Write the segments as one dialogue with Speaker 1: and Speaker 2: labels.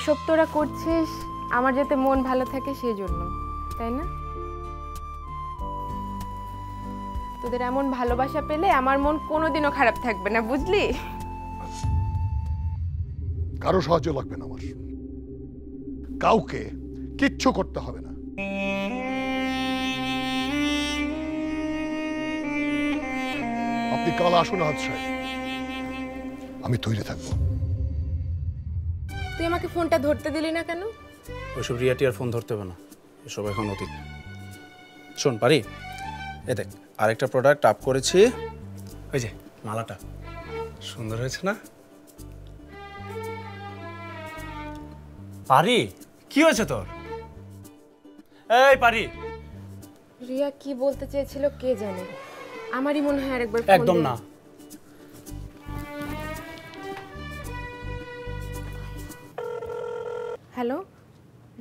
Speaker 1: এসব তোরা করছিস আমার যাতে মন ভালো থাকে সেই জন্য, তাই না? তোদের এমন ভালোবাসা পেলে আমার মন কোনোদিনও খারাপ থাকবে না, বুঝলি?
Speaker 2: কারো সাহায্য লাগবে না আমার, কাউকে কিচ্ছু করতে হবে না। আপনি কাল আসুন আজ সাহেব, আমি তৈরি থাকবো।
Speaker 1: তুই আমাকে ফোনটা ধরতে দিলি না কেন?
Speaker 3: ওইসব রিয়াটি আর ফোন ধরতে হবে না, এসব এখন অতীত। শোন পারি, এ দেখ আরেকটা প্রোডাক্ট আপ করেছি, ওই যে মালাটা সুন্দর হয়েছে না? পারি, কি হয়েছে তোর? এই পারি,
Speaker 1: রিয়া কি বলতে চেয়েছিল কে জানে, আমারই মনে হয় আরেকবার ফোন
Speaker 3: একদম না।
Speaker 1: হ্যালো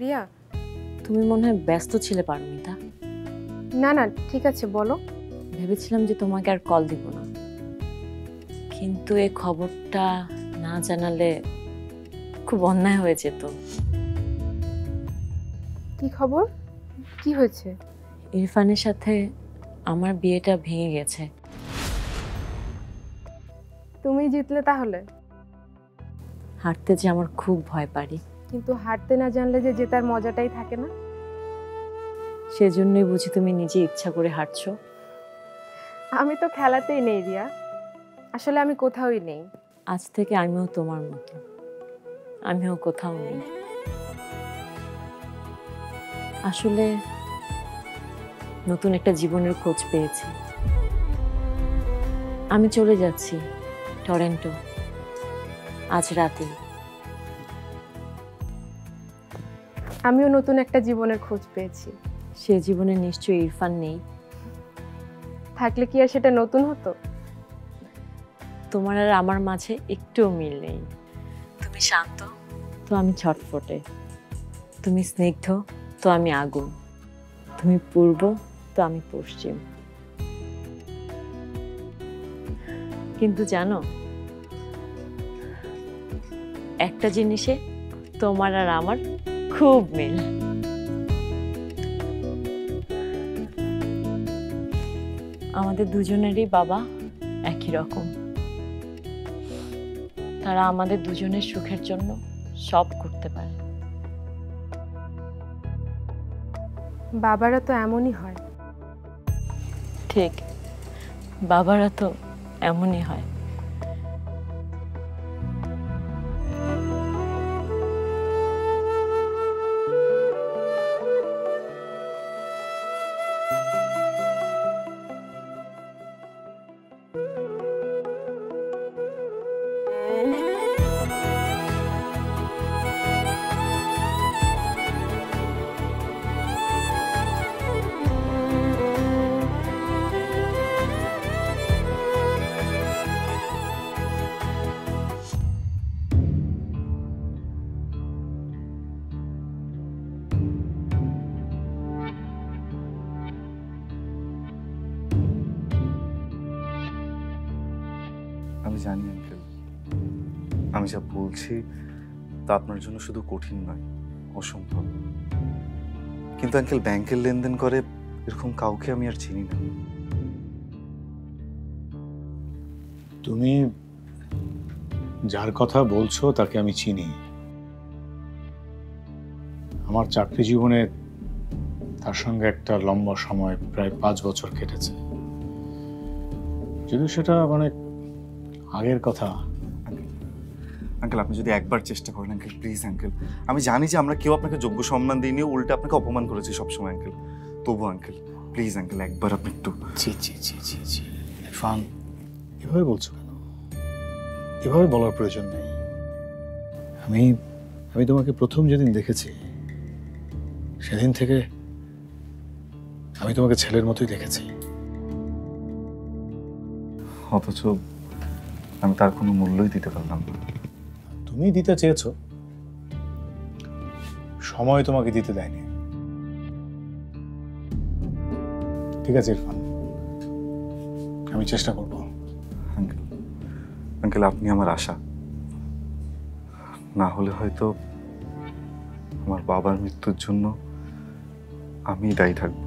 Speaker 1: রিয়া।
Speaker 4: তুমি মনে হয় ব্যস্ত ছিলে পারমিতা।
Speaker 1: না না ঠিক আছে বলো।
Speaker 4: ভেবেছিলাম যে তোমাকে আর কল দিব না, কিন্তু এই খবরটা না জানালে খুব অন্যায় হয়ে যেত।
Speaker 1: কি খবর, কি হয়েছে?
Speaker 4: ইরফানের সাথে আমার বিয়েটা ভেঙে গেছে।
Speaker 1: তুমি জিতলে তাহলে?
Speaker 4: হারতে যে আমার খুব ভয় পারি।
Speaker 1: কিন্তু হারতে না জানলে যে জেতার মজাটাই থাকে না।
Speaker 4: সেজন্যই বুঝি তুমি নিজে ইচ্ছা করে হারছো।
Speaker 1: আমি তো খেলাতেই নেই রিয়া, আসলে আমি কোথাওই নেই।
Speaker 4: আজ থেকে আমিও তোমার মতো, আমিও কোথাও নেই। আসলে নতুন একটা জীবনের খোঁজ পেয়েছি। আমি চলে যাচ্ছি টরন্টো আজ রাতে।
Speaker 1: আমিও নতুন একটা জীবনের খোঁজ পেয়েছি।
Speaker 4: সে জীবনে নিশ্চয়ই ইরফান নেই।
Speaker 1: থাকলে কি আর সেটা নতুন হতো?
Speaker 4: তোমার আর আমার মাঝে একটুও মিল নেই। তুমি শান্ত তো আমি ছটফটে, তুমি স্নিগ্ধ তো আমি আগুন, তুমি পূর্ব তো আমি পশ্চিম। কিন্তু জানো, একটা জিনিসে তোমার আর আমার খুব মিল। আমাদের দুজনেরই বাবা একই রকম। তারা আমাদের দুজনের সুখের জন্য সব করতে পারে।
Speaker 1: বাবারা তো এমনই হয়।
Speaker 4: ঠিক, বাবারা তো এমনই হয়।
Speaker 5: আমি জানি আঙ্কেল, আমি যা বলছি তা আপনার জন্য শুধু কঠিন নয়, অসম্ভব। কিন্তু আঙ্কেল, ব্যাংকের লেনদেন করে এরকম কাউকে আমি আর চিনি না।
Speaker 6: তুমি যার কথা বলছো তাকে আমি চিনি। আমার চাকরি জীবনে তার সঙ্গে একটা লম্বা সময়, প্রায় 5 বছর কেটেছে। যদিও সেটা মানে আগের কথা।
Speaker 5: আঙ্কেল, আপনি যদি একবার চেষ্টা করেন আঙ্কেল, প্লিজ আঙ্কেল। আমি জানি যে আমরা কেউ আপনাকে যোগ্য সম্মান দিইনি, উল্টে আপনাকে অপমান করেছি সবসময় আঙ্কেল। তবু আঙ্কেল, প্লিজ আঙ্কেল, একবার আপনি একটু।
Speaker 6: জি জি জি জি জি ইরফান, এভাবে বলছো কেন? এভাবে বলার প্রয়োজন নেই। আমি আমি তোমাকে প্রথম যেদিন দেখেছি সেদিন থেকে আমি তোমাকে ছেলের মতোই দেখেছি।
Speaker 5: অথচ আমি তার কোনো মূল্যই দিতে পারলাম না।
Speaker 6: তুমি দিতে চেয়েছো, সময় তোমাকে দিতে দেয়নি। ঠিক আছে ইরফান, আমি চেষ্টা করব।
Speaker 5: আঙ্কেল, আঙ্কেল, আপনি আমার আশা। না হলে হয়তো আমার বাবার মৃত্যুর জন্য আমি দায়ী থাকবো।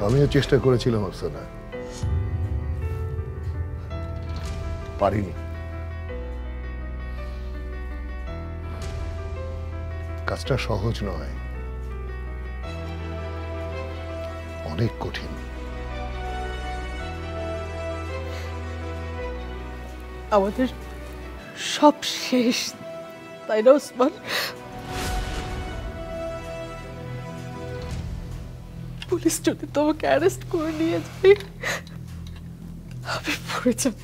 Speaker 2: আমিও চেষ্টা করেছিলাম আফসানা, পারিনি। কাজটা সহজ নয়, অনেক কঠিন।
Speaker 7: আমাদের সব শেষ, তাই না ওসমান? পুলিশ যদি তোমাকে অ্যারেস্ট করে নিয়ে যায়, আমি মরে যাব,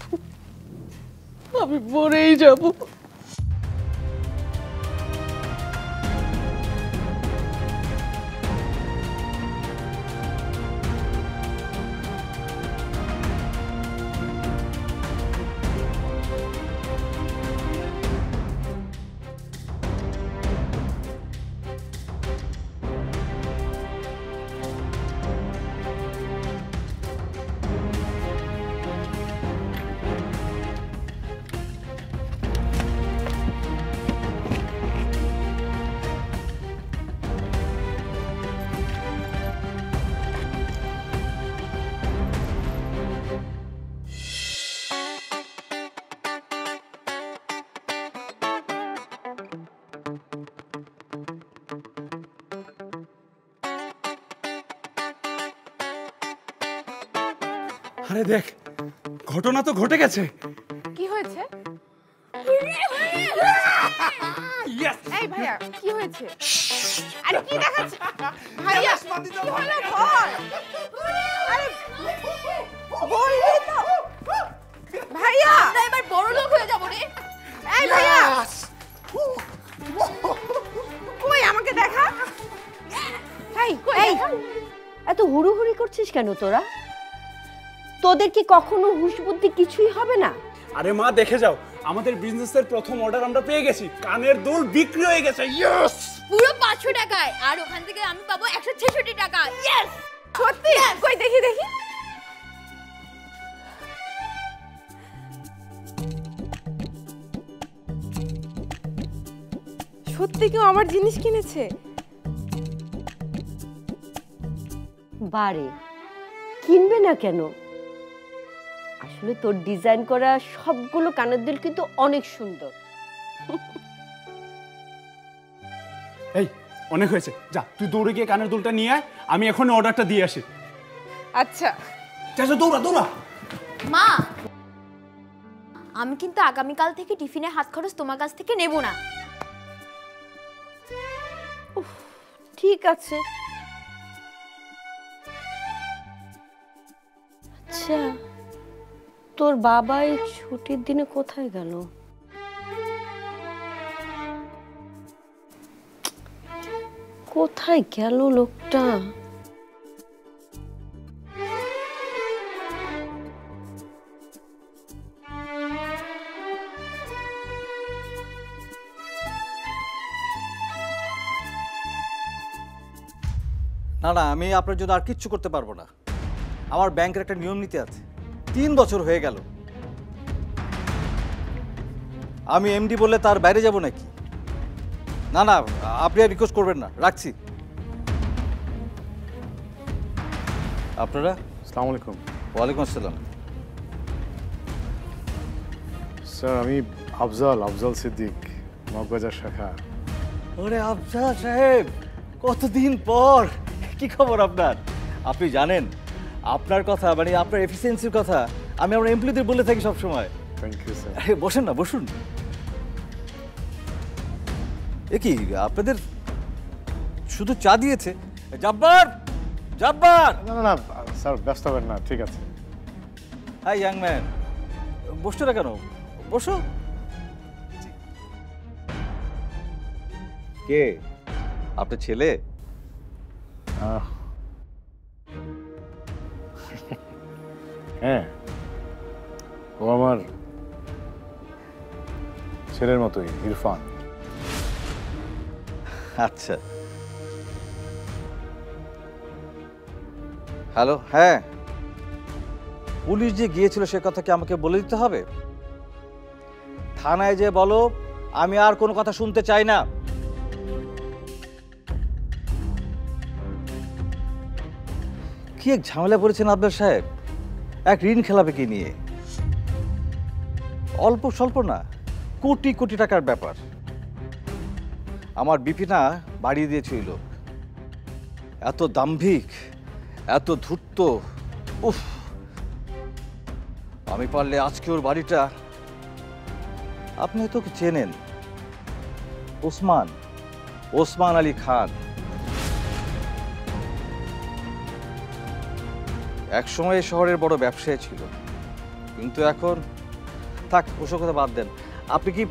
Speaker 7: আমি মরেই যাব।
Speaker 3: আরে দেখ, ঘটনা তো ঘটে গেছে।
Speaker 1: কি হয়েছে? এই ভাইয়া, কি হয়েছে? আরে কি দেখাচ্ছে ভাইয়া? কি হলো ঘর? আরে বললি তো ভাইয়া, আমরা এবার বড় লোক হয়ে যাব রে। এই ভাইয়া, কই আমাকে দেখা।
Speaker 8: এই এত হুড়োহুড়ি করছিস কেন তোরা? তোদের কি কখনো হুঁশ বুদ্ধি কিছুই হবে না?
Speaker 3: আরে মা দেখে যাও, আমাদের বিজনেসের প্রথম অর্ডার আমরা পেয়ে গেছি। কানের দুল বিক্রি হয়ে গেছে। ইয়েস!
Speaker 9: পুরো 500 টাকায়, আর ওখান থেকে আমি পাবো 166 টাকা। ইয়েস!
Speaker 1: সত্যি? কই দেখি দেখি। সত্যি কেউ আমার জিনিস কিনেছে?
Speaker 8: বারে কিনবে না কেন? আসলে তোর ডিজাইন করা সবগুলো কানের দুল কিন্তু অনেক সুন্দর।
Speaker 3: এই অনেক হয়েছে, যা তুই দৌড়ে গিয়ে কানের দুলটা নিয়ে আয়, আমি এখন অর্ডারটা দিয়ে আসি।
Speaker 1: আচ্ছা
Speaker 3: যা যা, দৌড়া দৌড়া।
Speaker 9: মা, আমি কিন্তু আগামীকাল থেকে টিফিনের হাত খরচ তোমার কাছ থেকে নেব না।
Speaker 8: ঠিক আছে। আচ্ছা, তোর বাবা এই ছুটির দিনে কোথায় গেল? কোথায় গেল লোকটা?
Speaker 10: না না, আমি আপনার জন্য আর কিচ্ছু করতে পারবো না। আমার ব্যাংকের একটা নিয়ম নীতি আছে। 3 বছর হয়ে গেল, আমি এমডি বললে তার বাইরে যাব নাকি? না না, আপনি আর রিকোয়েস্ট করবেন না, রাখছি। আপনারা?
Speaker 6: আসসালামু আলাইকুম।
Speaker 10: ওয়ালাইকুম আসসালাম।
Speaker 6: স্যার, আমি আফজাল সিদ্দিক, মগবাজার শাখা।
Speaker 10: ওরে আফজাল সাহেব, কতদিন পর! কি খবর আপনার? আপনি জানেন আপনার কথা, মানে আপনার এফিসিয়েন্সির কথা আমি আমার এমপ্লয়িদের বলে থাকি সবসময়।
Speaker 6: Thank you sir.
Speaker 10: আরে বসেন না, বসুন। এ কি, আপনাদের শুধু চা দিয়েছে? জব্বার, জব্বার!
Speaker 6: না না না স্যার, ব্যস্ত হবেন না, ঠিক আছে।
Speaker 10: হাই ইয়াং ম্যান, বসছো না কেন? বসো। কে আপনার ছেলে?
Speaker 6: হ্যাঁ, ও আমার ছেলের মতোই, ইরফান।
Speaker 10: আচ্ছা, হ্যালো। হ্যাঁ, পুলিশ যে গিয়েছিল সে কথা কি আমাকে বলে দিতে হবে? থানায় যে বলো আমি আর কোনো কথা শুনতে চাই না। কি এক ঝামেলা পড়েছেন আফজাল সাহেব, এক ঋণ খেলাপি নিয়ে। অল্প স্বল্প না, কোটি কোটি টাকার ব্যাপার। আমার বিপিনা বাড়িয়ে দিয়েছিল। এত দাম্ভিক, এত ধূর্ত, উফ! আমি পারলে আজকে ওর বাড়িটা, আপনি হয়তো ওকে চেনেন, ওসমান আলী খান। একসময় শহরের বড় ব্যবসায়ী ছিল, কিন্তু এখন থাক, ওসব কথা বাদ দেন। আপনি কি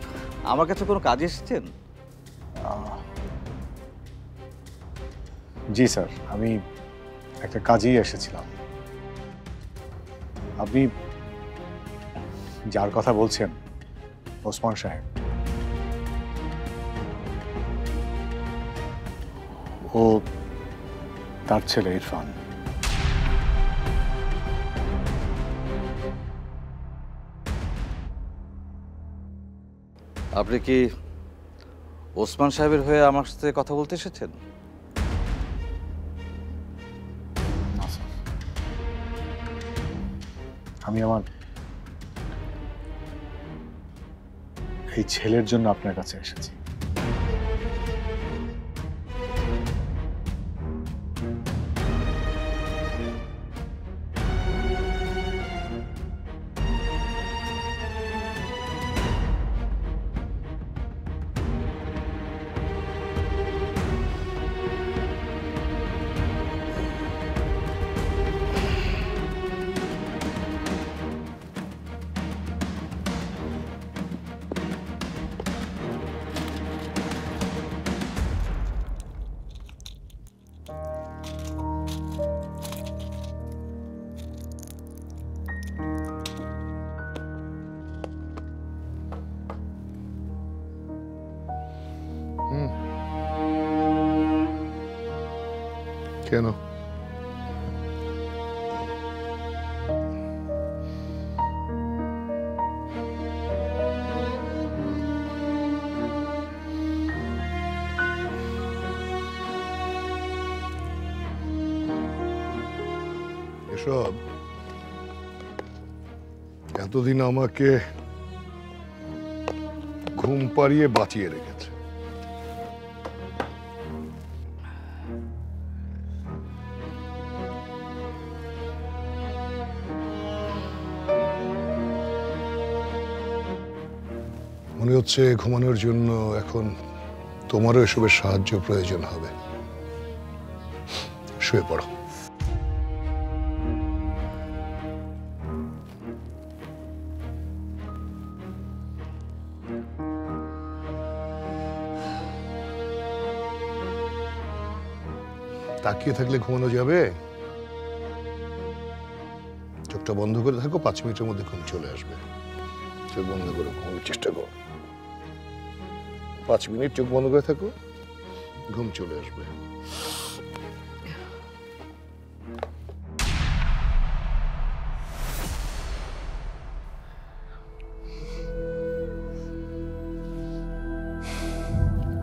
Speaker 10: আমার কাছে কোনো কাজে এসেছেন?
Speaker 6: জি স্যার, আমি একটা কাজেই এসেছিলাম। আপনি যার কথা বলছেন, ওসমান সাহেব, ও তার ছেলে ইরফান।
Speaker 10: আপনি কি ওসমান সাহেবের হয়ে আমার সাথে কথা বলতে এসেছেন?
Speaker 6: না স্যার, আমি আমার এই ছেলের জন্য আপনার কাছে এসেছি।
Speaker 2: কেন? এসব এতদিন আমাকে ঘুম পাড়িয়ে বাঁচিয়ে রেখেছে। মনে হচ্ছে ঘুমানোর জন্য এখন তোমারও এসবের সাহায্য প্রয়োজন হবে। শুয়ে পড়ো। তাকিয়ে থাকলে ঘুমানো যাবে? চোখটা বন্ধ করে থাকো, 5 মিনিটের মধ্যে ঘুম চলে আসবে। চোখ বন্ধ করে ঘুমানোর চেষ্টা করো। 5 মিনিট চোখ বন্ধ করে থাকো, ঘুম চলে আসবে।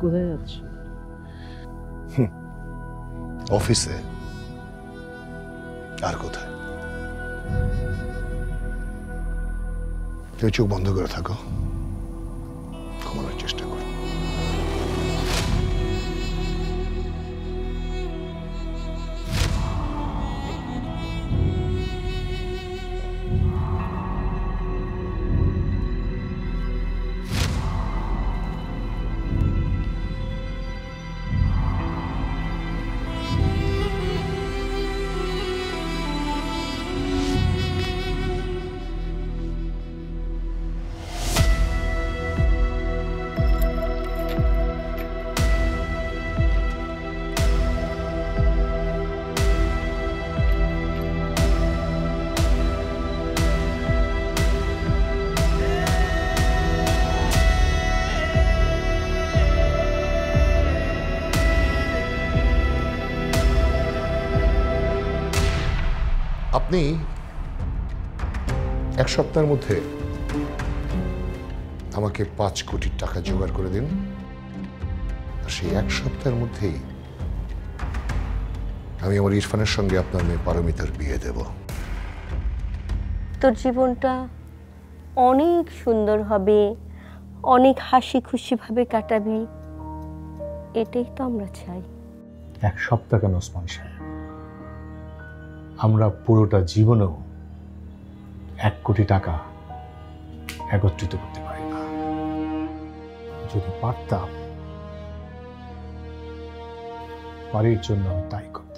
Speaker 6: কোথায় যাচ্ছ?
Speaker 2: অফিসে। আর কোথায়? তুমি চোখ বন্ধ করে থাকো, ঘুমানোর চেষ্টা করো। আপনি 1 সপ্তাহের মধ্যে আমাকে 5 কোটি টাকা জোগাড় করে দিন, আর সেই 1 সপ্তাহের মধ্যেই আমি আমার ইরফানের সঙ্গে আপনার মেয়ে পারমিতার বিয়ে দেব।
Speaker 8: তোর জীবনটা অনেক সুন্দর হবে, অনেক হাসি খুশি ভাবে কাটাবি, এটাই তো আমরা চাই।
Speaker 6: 1 সপ্তাহ কেন ওসমান সাহেব, আমরা পুরোটা জীবনেও 1 কোটি টাকা একত্রিত করতে পারি না। যদি পারতাম, বাড়ির জন্য তাই করতাম।